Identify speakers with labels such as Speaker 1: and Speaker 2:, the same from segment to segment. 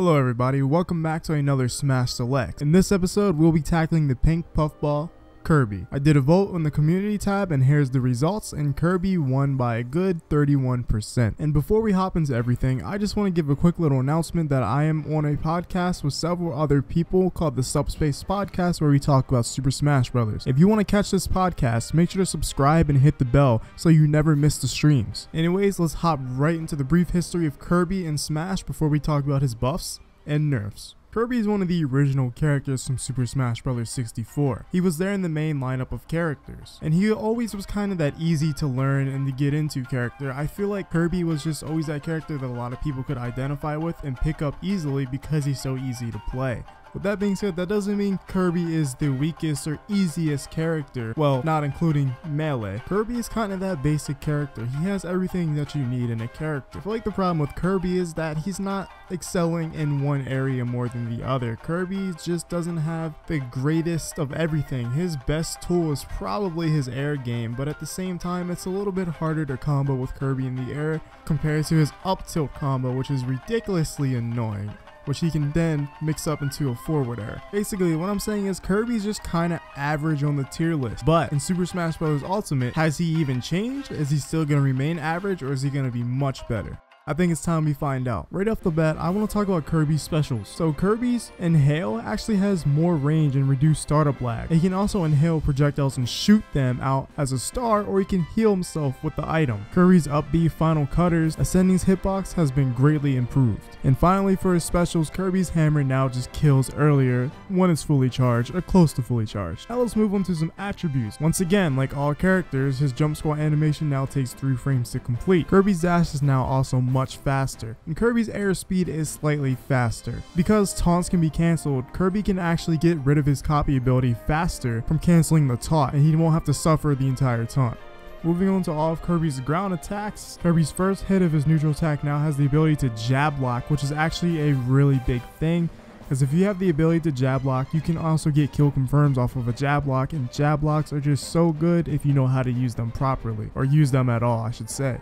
Speaker 1: Hello everybody, welcome back to another Smash Select. In this episode, we'll be tackling the pink puffball, Kirby. I did a vote on the community tab and here's the results, and Kirby won by a good 31%. And before we hop into everything, I just want to give a quick little announcement that I am on a podcast with several other people called the Subspace Podcast, where we talk about Super Smash Brothers. If you want to catch this podcast, make sure to subscribe and hit the bell so you never miss the streams. Anyways, let's hop right into the brief history of Kirby and Smash before we talk about his buffs and nerfs. Kirby is one of the original characters from Super Smash Bros. 64. He was there in the main lineup of characters, and he always was kind of that easy to learn and to get into character. I feel like Kirby was just always that character that a lot of people could identify with and pick up easily because he's so easy to play. With that being said, that doesn't mean Kirby is the weakest or easiest character, well, not including Melee. Kirby is kind of that basic character. He has everything that you need in a character. I feel like the problem with Kirby is that he's not excelling in one area more than the other. Kirby just doesn't have the greatest of everything. His best tool is probably his air game, but at the same time, it's a little bit harder to combo with Kirby in the air compared to his up tilt combo, which is ridiculously annoying, which he can then mix up into a forward air. Basically, what I'm saying is Kirby's just kind of average on the tier list. But in Super Smash Bros. Ultimate, has he even changed? Is he still going to remain average, or is he going to be much better? I think it's time we find out. Right off the bat, I want to talk about Kirby's specials. So Kirby's Inhale actually has more range and reduced startup lag. He can also inhale projectiles and shoot them out as a star, or he can heal himself with the item. Kirby's up B Final Cutters Ascending's hitbox has been greatly improved. And finally, for his specials, Kirby's Hammer now just kills earlier when it's fully charged or close to fully charged. Now let's move on to some attributes. Once again, like all characters, his jump squat animation now takes 3 frames to complete. Kirby's dash is now also much faster, and Kirby's air speed is slightly faster. Because taunts can be cancelled, Kirby can actually get rid of his copy ability faster from cancelling the taunt, and he won't have to suffer the entire taunt. Moving on to all of Kirby's ground attacks, Kirby's first hit of his neutral attack now has the ability to jab block, which is actually a really big thing, because if you have the ability to jab block, you can also get kill confirms off of a jab block, and jab blocks are just so good if you know how to use them properly, or use them at all, I should say.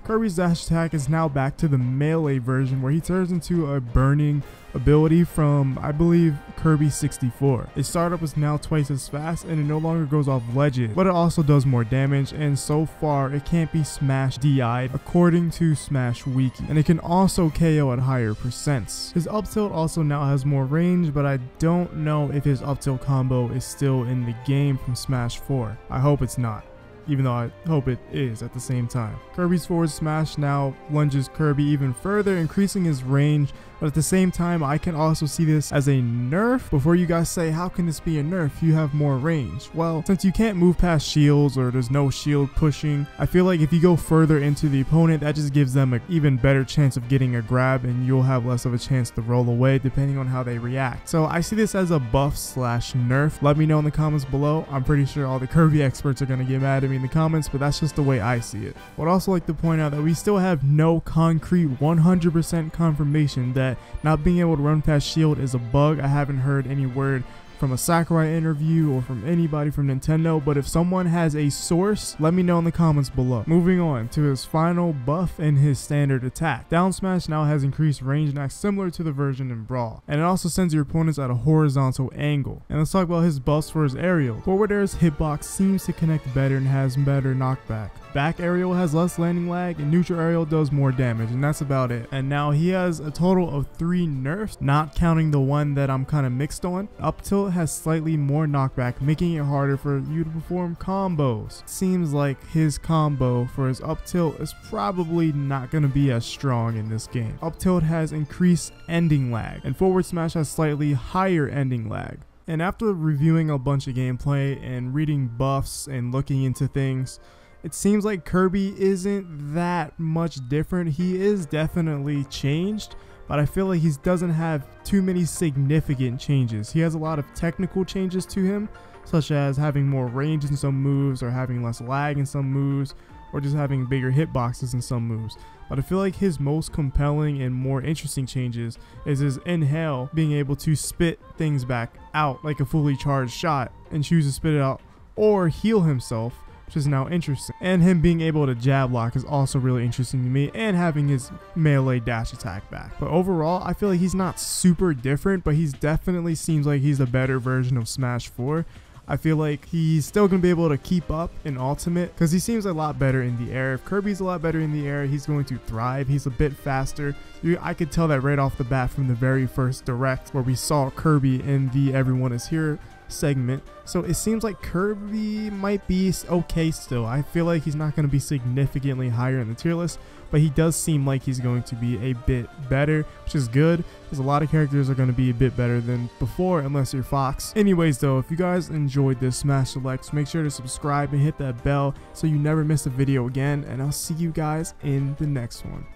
Speaker 1: Kirby's dash attack is now back to the melee version, where he turns into a burning ability from, I believe, Kirby 64. Its startup is now twice as fast, and it no longer goes off ledges, but it also does more damage, and so far it can't be Smash DI'd according to Smash Wiki, and it can also KO at higher percents. His up tilt also now has more range, but I don't know if his up tilt combo is still in the game from Smash 4. I hope it's not, even though I hope it is at the same time. Kirby's forward smash now lunges Kirby even further, increasing his range, but at the same time, I can also see this as a nerf. Before you guys say, how can this be a nerf? You have more range. Well, since you can't move past shields, or there's no shield pushing, I feel like if you go further into the opponent, that just gives them an even better chance of getting a grab, and you'll have less of a chance to roll away depending on how they react. So I see this as a buff slash nerf. Let me know in the comments below. I'm pretty sure all the Kirby experts are going to get mad at me in the comments, but that's just the way I see it. Would also like to point out that we still have no concrete 100% confirmation that not being able to run past shield is a bug. I haven't heard any word from a Sakurai interview or from anybody from Nintendo, but if someone has a source, let me know in the comments below. Moving on to his final buff and his standard attack. Down smash now has increased range and acts similar to the version in Brawl, and it also sends your opponents at a horizontal angle. And let's talk about his buffs for his aerial. Forward air's hitbox seems to connect better and has better knockback. Back aerial has less landing lag, and neutral aerial does more damage, and that's about it. And now he has a total of 3 nerfs, not counting the one that I'm kind of mixed on. Up tilt has slightly more knockback, making it harder for you to perform combos. Seems like his combo for his up tilt is probably not going to be as strong in this game. Up tilt has increased ending lag, and forward smash has slightly higher ending lag. And after reviewing a bunch of gameplay and reading buffs and looking into things, it seems like Kirby isn't that much different. He is definitely changed, but I feel like he doesn't have too many significant changes. He has a lot of technical changes to him, such as having more range in some moves, or having less lag in some moves, or just having bigger hitboxes in some moves. But I feel like his most compelling and more interesting changes is his Inhale being able to spit things back out like a fully charged shot and choose to spit it out or heal himself which is now interesting. And him being able to jab lock is also really interesting to me, and having his melee dash attack back. But overall, I feel like he's not super different, but he's definitely seems like he's a better version of Smash 4. I feel like he's still going to be able to keep up in Ultimate because he seems a lot better in the air. If Kirby's a lot better in the air, he's going to thrive. He's a bit faster. I could tell that right off the bat from the very first direct where we saw Kirby in the Everyone Is Here segment. So it seems like Kirby might be okay still. I feel like he's not going to be significantly higher in the tier list, but he does seem like he's going to be a bit better, which is good because a lot of characters are going to be a bit better than before unless you're Fox. Anyways though, if you guys enjoyed this Smash Selects, make sure to subscribe and hit that bell so you never miss a video again, and I'll see you guys in the next one.